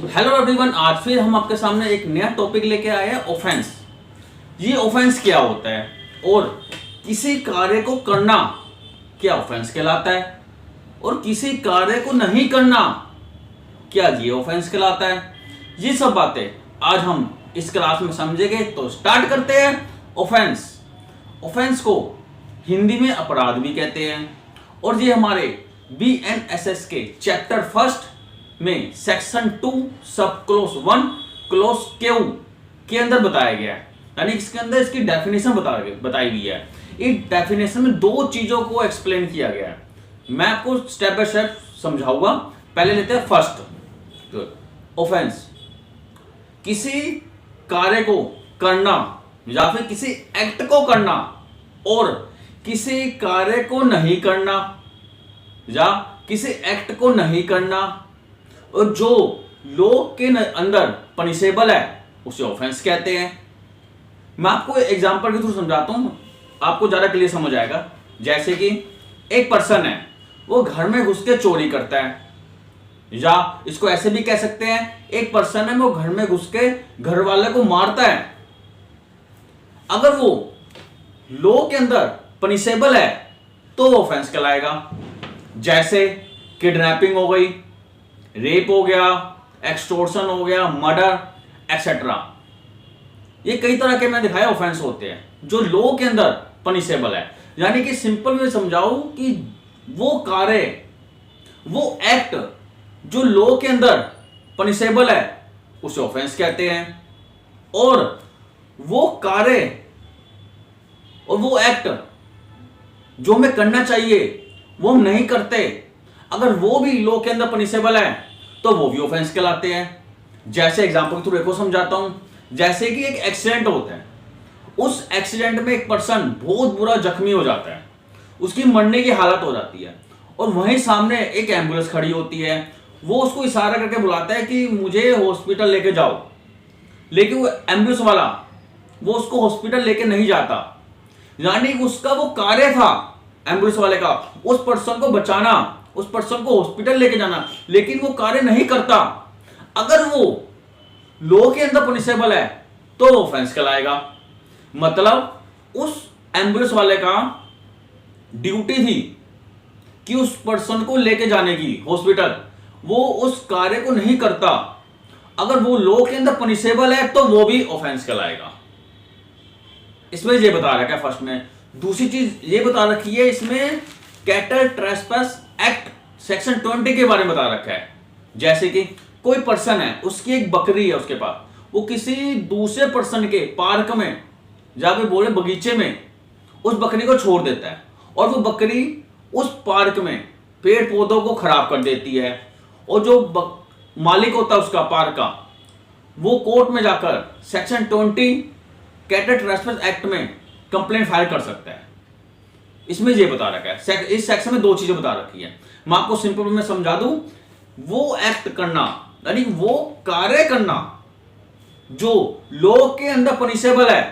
तो hello everyone, आज फिर हम आपके सामने एक नया टॉपिक लेके आए हैं, ऑफेंस। ये ऑफेंस क्या होता है और किसी कार्य को करना क्या ऑफेंस कहलाता है और किसी कार्य को नहीं करना क्या ये ऑफेंस कहलाता है। ये सब बातें आज हम इस क्लास में समझेंगे। तो स्टार्ट करते हैं। ऑफेंस ऑफेंस को हिंदी में अपराध भी कहते हैं और ये हमारे BNSS के चैप्टर फर्स्ट में सेक्शन 2 सब क्लोज 1 क्लोज Q के अंदर बताया गया है। यानी इसके अंदर इसकी डेफिनेशन बताई गई है। इस डेफिनेशन में दो चीजों को एक्सप्लेन किया गया है। मैं आपको स्टेप बाय स्टेप समझाऊंगा। पहले लेते हैं फर्स्ट। ऑफेंस किसी कार्य को करना या फिर किसी एक्ट को करना और किसी कार्य को नहीं करना या किसी एक्ट को नहीं करना और जो लॉ के अंदर पनिशेबल है उसे ऑफेंस कहते हैं। मैं आपको एग्जांपल के थ्रू समझाता हूं, आपको ज्यादा क्लियर समझ आएगा। जैसे कि एक पर्सन है, वो घर में घुस के चोरी करता है, या इसको ऐसे भी कह सकते हैं एक पर्सन है वो घर में घुस के घर वाले को मारता है। अगर वो लॉ के अंदर पनिशेबल है तो वो ऑफेंस कहलाएगा। जैसे किडनैपिंग हो गई, रेप हो गया, एक्सटोर्शन हो गया, मर्डर एक्सेट्रा। ये कई तरह के मैं दिखाया ऑफेंस होते हैं जो लॉ के अंदर पनिशेबल है। यानी कि सिंपल में समझाऊं कि वो कार्य, वो एक्ट जो लॉ के अंदर पनिशेबल है उसे ऑफेंस कहते हैं, और वो कार्य और वो एक्ट जो हमें करना चाहिए वो हम नहीं करते, अगर वो भी लॉ के अंदर पनिशेबल है तो वो भी ऑफेंस कहलाते हैं। जैसे एग्जांपल थ्रू देखो समझाता हूं। जैसे कि एक एक्सीडेंट होता है, उस एक्सीडेंट में एक पर्सन बहुत बुरा जख्मी हो जाता है, उसकी मरने की हालत हो जाती है, और वहीं सामने एक एम्बुलेंस खड़ी होती है। वो उसको इशारा करके बुलाता है कि मुझे हॉस्पिटल लेके जाओ, लेकिन वो एम्बुलेंस वाला वो उसको हॉस्पिटल लेके नहीं जाता। यानी उसका वो कार्य था एम्बुलेंस वाले का उस पर्सन को बचाना, उस पर्सन को हॉस्पिटल लेके जाना, लेकिन वो कार्य नहीं करता। अगर वो लॉ के अंदर पनिशेबल है तो ऑफेंस कहलाएगा। मतलब उस एम्बुलेंस वाले का ड्यूटी थी कि उस पर्सन को लेके जाने की हॉस्पिटल, वो उस कार्य को नहीं करता, अगर वो लॉ के अंदर पनिशेबल है तो वो भी ऑफेंस कहलाएगा। इसमें ये बता रखा है फर्स्ट में। दूसरी चीज ये बता रखी है इसमें, कैटल ट्रेसपास एक्ट सेक्शन 20 के बारे में बता रखा है। जैसे कि कोई पर्सन है, उसकी एक बकरी है उसके पास, वो किसी दूसरे पर्सन के पार्क में जहां पे बोले बगीचे में उस बकरी को छोड़ देता है, और वो बकरी उस पार्क में पेड़ पौधों को खराब कर देती है, और जो मालिक होता है उसका पार्क का, वो कोर्ट में जाकर सेक्शन 20 कैटल ट्रेसपास एक्ट में कंप्लेंट फाइल कर सकता है। इसमें ये बता रखा है, इस सेक्शन में दो चीजें बता रखी है। मैं आपको सिंपल में समझा दूं, वो एक्ट करना यानी वो कार्य करना जो लॉ के अंदर पनिशेबल है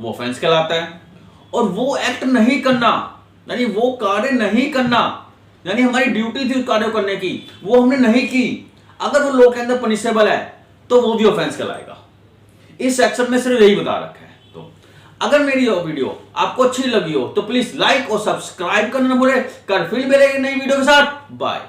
वो ऑफेंस कहलाता है, और वो एक्ट नहीं करना यानी वो कार्य नहीं करना, यानी हमारी ड्यूटी थी उस कार्य करने की, वो हमने नहीं की, अगर वो लॉ के अंदर पनिशेबल है तो वो भी ऑफेंस कहलाएगा। इस सेक्शन में सिर्फ यही बता रखा है। तो अगर मेरी वीडियो आपको अच्छी लगी हो तो प्लीज लाइक और सब्सक्राइब करना ना भूले। कर फिर मिलेंगे नई वीडियो के साथ। बाय।